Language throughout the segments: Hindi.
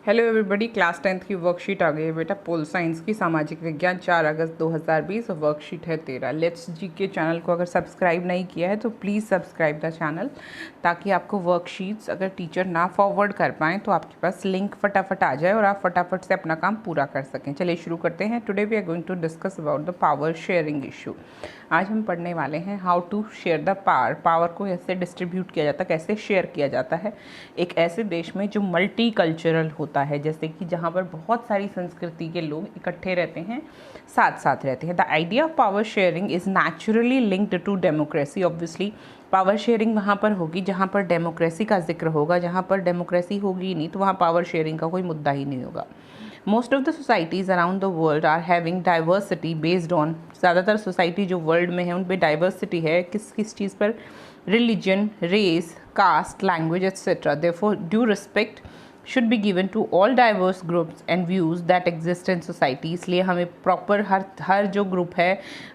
हेलो एवरीबॉडी, क्लास 10th की वर्कशीट आ गई है बेटा। पोल साइंस की सामाजिक विज्ञान 4 अगस्त 2020 और वर्कशीट है 13। लेट्स जी के चैनल को अगर सब्सक्राइब नहीं किया है तो प्लीज़ सब्सक्राइब द चैनल, ताकि आपको वर्कशीट्स अगर टीचर ना फॉरवर्ड कर पाएँ तो आपके पास लिंक फटाफट आ जाए और आप फटाफट से अपना काम पूरा कर सकें। चलिए शुरू करते हैं। Today we are going to discuss about the power sharing issue. आज हम पढ़ने वाले हैं how to share the power. Power को कैसे डिस्ट्रीब्यूट किया जाता है, कैसे शेयर किया जाता है एक ऐसे देश में जो मल्टी कल्चरल होता है, जैसे कि जहाँ पर बहुत सारी संस्कृति के लोग इकट्ठे रहते हैं, साथ साथ रहते हैं। The idea of power sharing is naturally linked to democracy. Obviously power sharing वहाँ पर होगी जहाँ पर डेमोक्रेसी का जिक्र होगा। जहाँ पर डेमोक्रेसी होगी नहीं तो वहाँ पावर शेयरिंग का कोई मुद्दा ही नहीं होगा। Most of the societies around the world are having diversity based on, ज़्यादातर सोसाइटी जो वर्ल्ड में है उन पर डाइवर्सिटी है किस किस चीज़ पर, religion, race, caste, language etcetera. Therefore due respect should be given to all diverse groups and views that exist in society। इसलिए हमें प्रॉपर हर जो ग्रुप है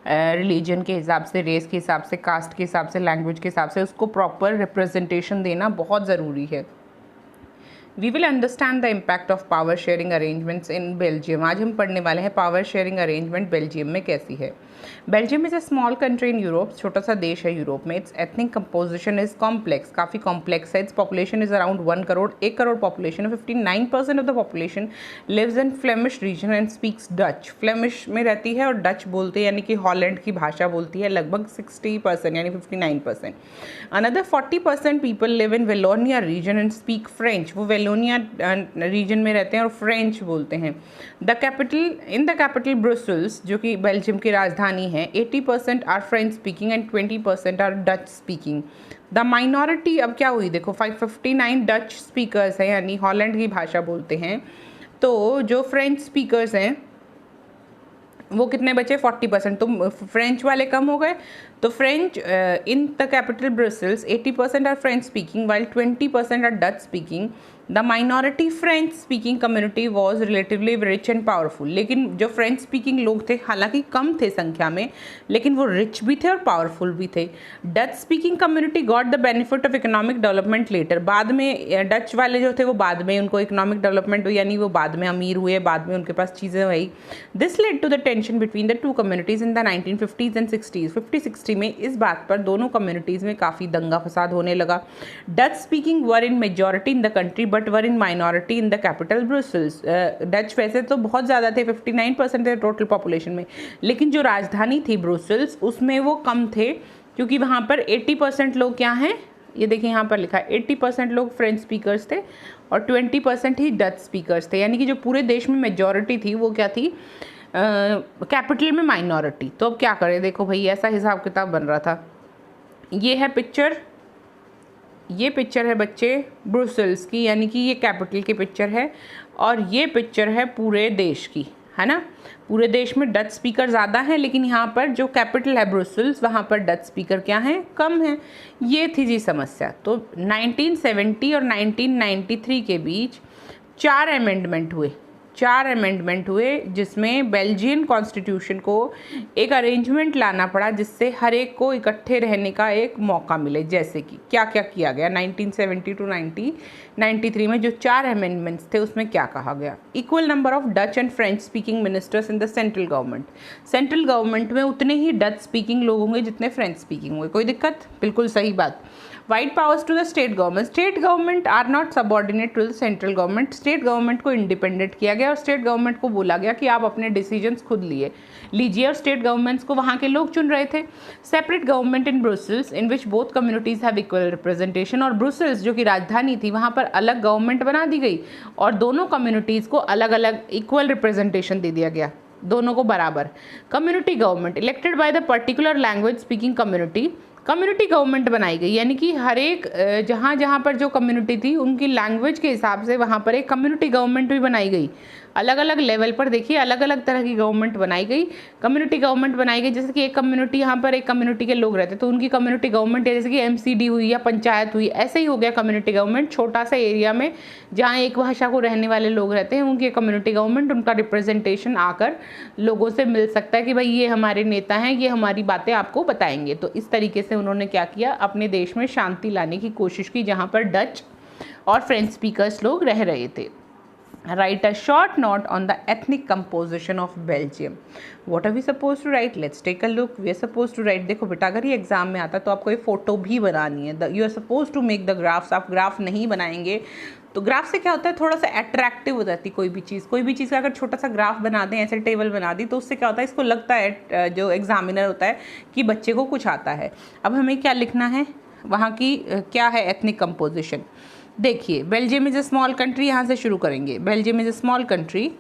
रिलीजन के हिसाब से, रेस के हिसाब से, कास्ट के हिसाब से, लैंग्वेज के हिसाब से उसको प्रॉपर रिप्रेजेंटेशन देना बहुत ज़रूरी है। We will understand the impact of power sharing arrangements in Belgium. आज हम पढ़ने वाले हैं पावर शेयरिंग अरेंजमेंट बेल्जियम में कैसी है। Belgium is a small country in Europe, छोटा सा देश है यूरोप में। Its ethnic composition is complex, काफ़ी कॉम्प्लेक्स है। Its population is around 1 crore, 1 crore population है। 59% of the population lives in Flemish region and speaks Dutch. Flemish में रहती है और डच बोलते हैं, यानी कि हॉलैंड की भाषा बोलती है लगभग 60%, यानी 59%। Another 40% people live in Wallonia region and speak French. वो वेलोनिया रीजन में रहते हैं और फ्रेंच बोलते हैं। द कैपिटल ब्रुसेल्स, जो कि बेल्जियम की राजधानी है, 80% are French speaking and 20% are Dutch speaking. The minority अब क्या हुई देखो, 559 डच स्पीकर्स हैं, यानी हॉलैंड की भाषा बोलते हैं। तो जो फ्रेंच स्पीकर्स हैं वो कितने बचे, 40%। तो फ्रेंच वाले कम हो गए। तो French in the capital Brussels 80% are French speaking while 20% are Dutch speaking. The minority French speaking community was relatively rich and powerful. लेकिन जो फ्रेंच स्पीकिंग लोग थे हालांकि कम थे संख्या में, लेकिन वो रिच भी थे और पावरफुल भी थे। Dutch speaking community got the benefit of economic development later. बाद में डच वाले जो थे वो बाद में उनको इकोनॉमिक डेवलपमेंट, यानी वो बाद में अमीर हुए, बाद में उनके पास चीज़ें हुई। This led to the tension between the two communities in the 1950s and 60s। 50-60 में इस बात पर दोनों कम्युनिटीज़ में काफ़ी दंगा फसाद होने लगा। Dutch speaking were in majority in the country but were in minority in the capital Brussels. Dutch वैसे तो बहुत ज़्यादा थे, 59% थे टोटल पॉपुलेशन में, लेकिन जो राजधानी थी ब्रुसेल्स उसमें वो कम थे, क्योंकि वहाँ पर 80% लोग क्या हैं, ये देखिए यहाँ पर लिखा है 80% लोग फ्रेंच स्पीकर्स थे और 20% ही डच स्पीकर्स थे। यानी कि जो पूरे देश में मेजॉरिटी थी वो क्या थी, कैपिटल में माइनॉरिटी। तो अब क्या करें, देखो भाई ऐसा हिसाब किताब बन रहा था। ये है पिक्चर, ये पिक्चर है बच्चे ब्रुसेल्स की, यानी कि ये कैपिटल की पिक्चर है, और ये पिक्चर है पूरे देश की, है ना। पूरे देश में डच स्पीकर ज़्यादा हैं, लेकिन यहाँ पर जो कैपिटल है ब्रुसेल्स वहाँ पर डच स्पीकर क्या हैं, कम हैं। ये थी जी समस्या। तो 1970 और 1993 के बीच 4 अमेंडमेंट हुए जिसमें बेल्जियन कॉन्स्टिट्यूशन को एक अरेंजमेंट लाना पड़ा जिससे हर एक को इकट्ठे रहने का एक मौका मिले। जैसे कि क्या क्या किया गया 1970 टू 1993 में जो 4 अमेंडमेंट्स थे उसमें क्या कहा गया। Equal number of Dutch and French speaking ministers in the central government. Central government में उतने ही डच स्पीकिंग लोग होंगे जितने फ्रेंच स्पीकिंग होंगे। कोई दिक्कत, बिल्कुल सही बात। Wide powers to the state government. State government are not subordinate to the central government. State government को इंडिपेंडेंट किया गया और स्टेट गवर्नमेंट को बोला गया कि आप अपने डिसीजंस खुद लीजिए, और स्टेट गवर्नमेंट्स को वहाँ के लोग चुन रहे थे। Separate government in Brussels in which both communities have equal representation. और ब्रुसेल्स जो कि राजधानी थी वहाँ पर अलग गवर्नमेंट बना दी गई और दोनों कम्युनिटीज़ को अलग अलग इक्वल रिप्रेजेंटेशन दे दिया गया, दोनों को बराबर। Community government elected by the particular language speaking community. Community government बनाई गई, यानी कि हर एक जहाँ जहाँ पर जो कम्युनिटी थी उनकी लैंग्वेज के हिसाब से वहाँ पर एक कम्युनिटी गवर्नमेंट भी बनाई गई। अलग अलग लेवल पर देखिए अलग अलग तरह की गवर्नमेंट बनाई गई, कम्युनिटी गवर्नमेंट बनाई गई। जैसे कि एक कम्युनिटी, यहाँ पर एक कम्युनिटी के लोग रहते तो उनकी कम्युनिटी गवर्नमेंट है, जैसे कि एमसीडी हुई या पंचायत हुई, ऐसे ही हो गया कम्युनिटी गवर्नमेंट। छोटा सा एरिया में जहाँ एक भाषा को रहने वाले लोग रहते हैं उनकी कम्युनिटी गवर्नमेंट, उनका रिप्रेजेंटेशन आकर लोगों से मिल सकता है कि भाई ये हमारे नेता हैं, ये हमारी बातें आपको बताएंगे। तो इस तरीके से उन्होंने क्या किया, अपने देश में शांति लाने की कोशिश की जहाँ पर डच और फ्रेंच स्पीकर्स लोग रह रहे थे। Write a short note on the ethnic composition of Belgium. What are we supposed to write? Let's take a look. We are supposed to write, देखो बेटा अगर ये एग्जाम में आता तो आपको ये फोटो भी बनानी है. You are supposed to make the graphs. आप ग्राफ नहीं बनाएंगे तो ग्राफ से क्या होता है, थोड़ा सा अट्रैक्टिव हो जाती है कोई भी चीज़ का अगर छोटा सा ग्राफ बना दें, ऐसे टेबल बना दी, तो उससे क्या होता है, इसको लगता है जो एग्जामिनर होता है कि बच्चे को कुछ आता है. अब हमें क्या लिखना है, वहाँ की क्या है एथनिक कंपोजिशन. देखिए Belgium is a small country, यहाँ से शुरू करेंगे. Belgium is a small country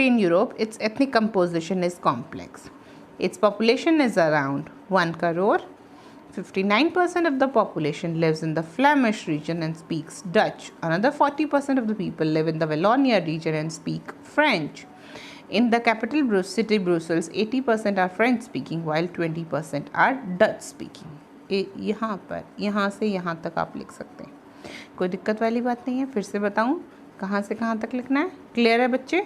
in Europe. Its ethnic composition is complex. Its population is around 1 crore. 59% of the population lives in the Flemish region and speaks Dutch. Another 40% of the people live in the Wallonia region and speak French. In the capital city Brussels, 80% are French speaking while 20% are Dutch speaking. यहाँ से यहाँ तक आप लिख सकते हैं, कोई दिक्कत वाली बात नहीं है. फिर से बताऊँ कहाँ से कहाँ तक लिखना है, क्लियर है बच्चे?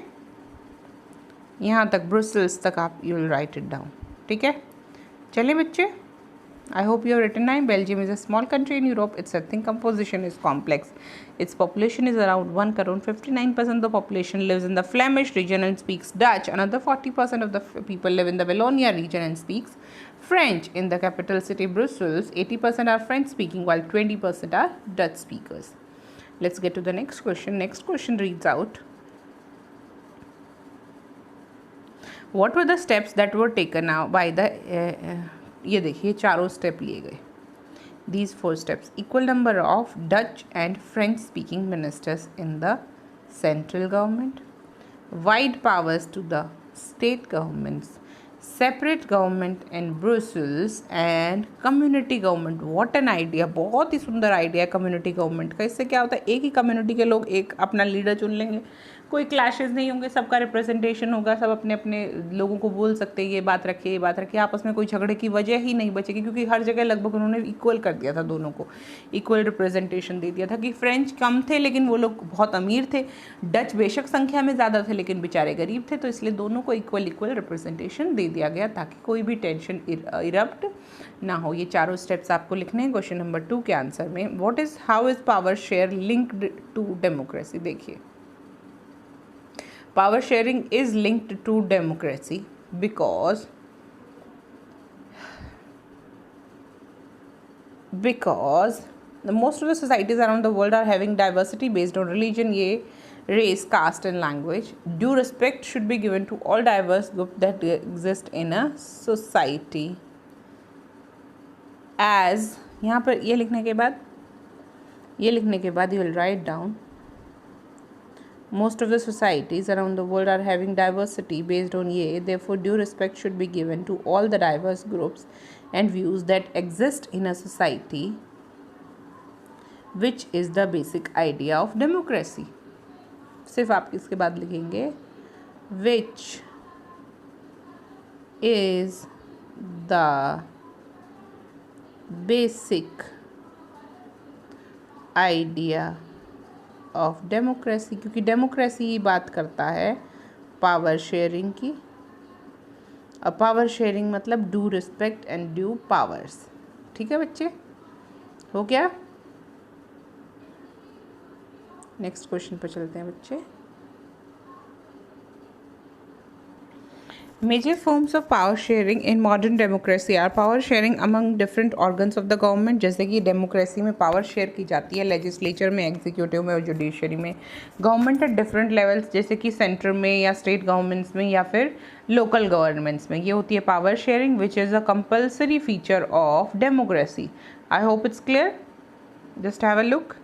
यहाँ तक ब्रुसेल्स तक आप you will write it down. ठीक है, चलिए बच्चे. I hope you have written down. Belgium is a small country in Europe. Its ethnic composition is complex. Its population is around 1 crore. 59% of the population lives in the Flemish region and speaks Dutch. Another 40% of the people live in the Wallonia region and speaks French. In the capital city Brussels, 80% are French speaking while 20% are Dutch speakers. Let's get to the next question. Next question reads out, what were the steps that were taken now by the ये देखिए चारों स्टेप लिए गए. These 4 steps. Equal number of Dutch and French speaking ministers in the central government. Wide powers to the state governments. Separate government in Brussels and community government. What an idea. बहुत ही सुंदर आइडिया है कम्युनिटी गवर्नमेंट का. इससे क्या होता है, एक ही कम्युनिटी के लोग एक अपना लीडर चुन लेंगे, कोई क्लैशेस नहीं होंगे, सबका रिप्रेजेंटेशन होगा, सब अपने अपने लोगों को बोल सकते हैं ये बात रखिए ये बात रखिए. आपस में कोई झगड़े की वजह ही नहीं बचेगी, क्योंकि हर जगह लगभग उन्होंने इक्वल कर दिया था, दोनों को इक्वल रिप्रेजेंटेशन दे दिया था. कि फ्रेंच कम थे लेकिन वो लोग बहुत अमीर थे, डच बेशक संख्या में ज़्यादा थे लेकिन बेचारे गरीब थे, तो इसलिए दोनों को इक्वल रिप्रेजेंटेशन दे दिया गया ताकि कोई भी टेंशन इरप्ट ना हो. ये चारों स्टेप्स आपको लिखने हैं क्वेश्चन नंबर 2 के आंसर में. How is power share linked to democracy. देखिए power sharing is linked to democracy because most of the societies around the world are having diversity based on religion, race, caste and language. Due respect should be given to all diverse groups that exist in a society. As यहाँ पर ये लिखने के बाद you will write down, most of the societies around the world are having diversity based on therefore due respect should be given to all the diverse groups and views that exist in a society, which is the basic idea of democracy. सिर्फ आप इसके बाद लिखेंगे which is the basic idea of democracy, क्योंकि डेमोक्रेसी ही बात करता है पावर शेयरिंग की. और पावर शेयरिंग मतलब due respect and due powers. ठीक है बच्चे, हो गया. नेक्स्ट क्वेश्चन पर चलते हैं बच्चे. Major forms of power sharing in modern democracy are power sharing among different organs of the government. जैसे कि डेमोक्रेसी में पावर शेयर की जाती है लेजिस्लेचर में, एग्जीक्यूटिव में और जुडिशरी में. गवर्नमेंट एट डिफरेंट लेवल्स, जैसे कि सेंटर में या स्टेट गवर्नमेंट्स में या फिर लोकल गवर्नमेंट्स में, ये होती है power sharing which is a compulsory feature of democracy. I hope it's clear. Just have a look.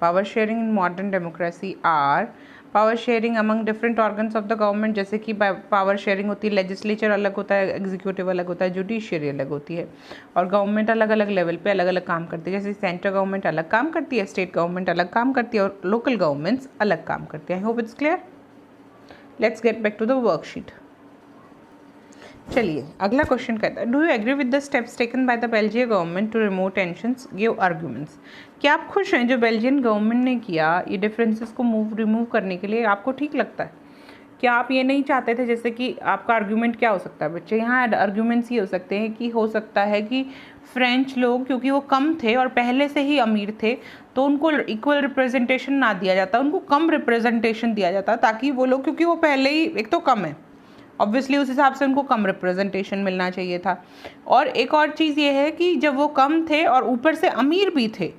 Power sharing in modern democracy are power sharing among different organs of the government. जैसे कि पावर शेयरिंग होती है, लेजिस्लेचर अलग होता है, एग्जीक्यूटिव अलग होता है, जुडिशियरी अलग होती है, और गवर्नमेंट अलग अलग लेवल पे अलग अलग काम करती है. जैसे सेंट्रल गवर्नमेंट अलग काम करती है, स्टेट गवर्नमेंट अलग काम करती है और लोकल गवर्नमेंट्स अलग काम करती है. I hope it's clear. Let's get back to the worksheet. चलिए अगला क्वेश्चन कहता है, do you agree with the steps taken by the Belgian government to remove tensions, give arguments. क्या आप खुश हैं जो बेल्जियन गवर्नमेंट ने किया ये डिफरेंसेस को रिमूव करने के लिए? आपको ठीक लगता है? क्या आप ये नहीं चाहते थे, जैसे कि आपका आर्ग्यूमेंट क्या हो सकता है बच्चे, यहाँ आर्ग्यूमेंट्स ये हो सकते हैं कि हो सकता है कि फ्रेंच लोग क्योंकि वो कम थे और पहले से ही अमीर थे तो उनको इक्वल रिप्रेजेंटेशन ना दिया जाता, उनको कम रिप्रेजेंटेशन दिया जाता, ताकि वो लोग, क्योंकि वो पहले ही एक तो कम है ऑब्वियसली, उस हिसाब से उनको कम रिप्रेजेंटेशन मिलना चाहिए था। और एक और चीज़ ये है कि जब वो कम थे और ऊपर से अमीर भी थे,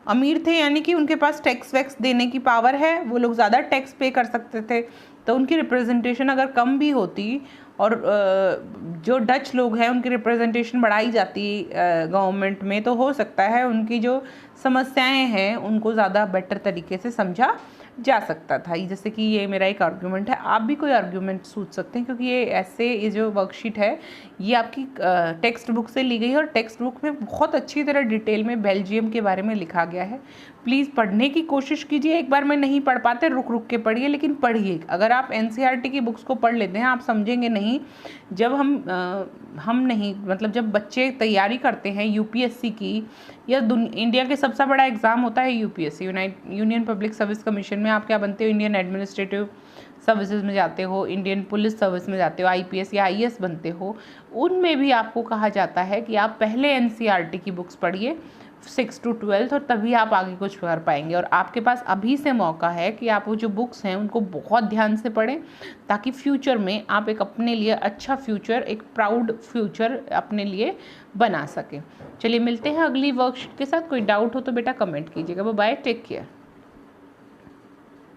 अमीर थे यानी कि उनके पास टैक्स वैक्स देने की पावर है, वो लोग ज़्यादा टैक्स पे कर सकते थे, तो उनकी रिप्रेजेंटेशन अगर कम भी होती और जो डच लोग हैं उनकी रिप्रेजेंटेशन बढ़ाई जाती गवर्नमेंट में, तो हो सकता है उनकी जो समस्याएं हैं उनको ज़्यादा बेटर तरीके से समझा जा सकता था। जैसे कि ये मेरा एक आर्ग्यूमेंट है, आप भी कोई आर्ग्यूमेंट सोच सकते हैं, क्योंकि ये जो वर्कशीट है ये आपकी टेक्स्ट बुक से ली गई है और टेक्स्ट बुक में बहुत अच्छी तरह डिटेल में बेल्जियम के बारे में लिखा गया है। प्लीज़ पढ़ने की कोशिश कीजिए, एक बार में नहीं पढ़ पाते रुक रुक के पढ़िए, लेकिन पढ़िए। अगर आप एनसीईआरटी की बुक्स को पढ़ लेते हैं आप समझेंगे नहीं। जब हम नहीं, मतलब जब बच्चे तैयारी करते हैं यूपीएससी की, या इंडिया के सबसे बड़ा एग्ज़ाम होता है UPSC, union public service commission में आप क्या बनते हो, इंडियन एडमिनिस्ट्रेटिव सर्विसेज में जाते हो, इंडियन पुलिस सर्विस में जाते हो, आईपीएस या आईएएस बनते हो, उनमें भी आपको कहा जाता है कि आप पहले एनसीईआरटी की बुक्स पढ़िए 6 to 12 और तभी आप आगे कुछ कर पाएंगे। और आपके पास अभी से मौका है कि आप वो जो बुक्स हैं उनको बहुत ध्यान से पढ़ें, ताकि फ्यूचर में आप एक अपने लिए अच्छा फ्यूचर, एक प्राउड फ्यूचर अपने लिए बना सकें। चलिए मिलते हैं अगली वर्कशीट के साथ। कोई डाउट हो तो बेटा कमेंट कीजिएगा। Bye, take care.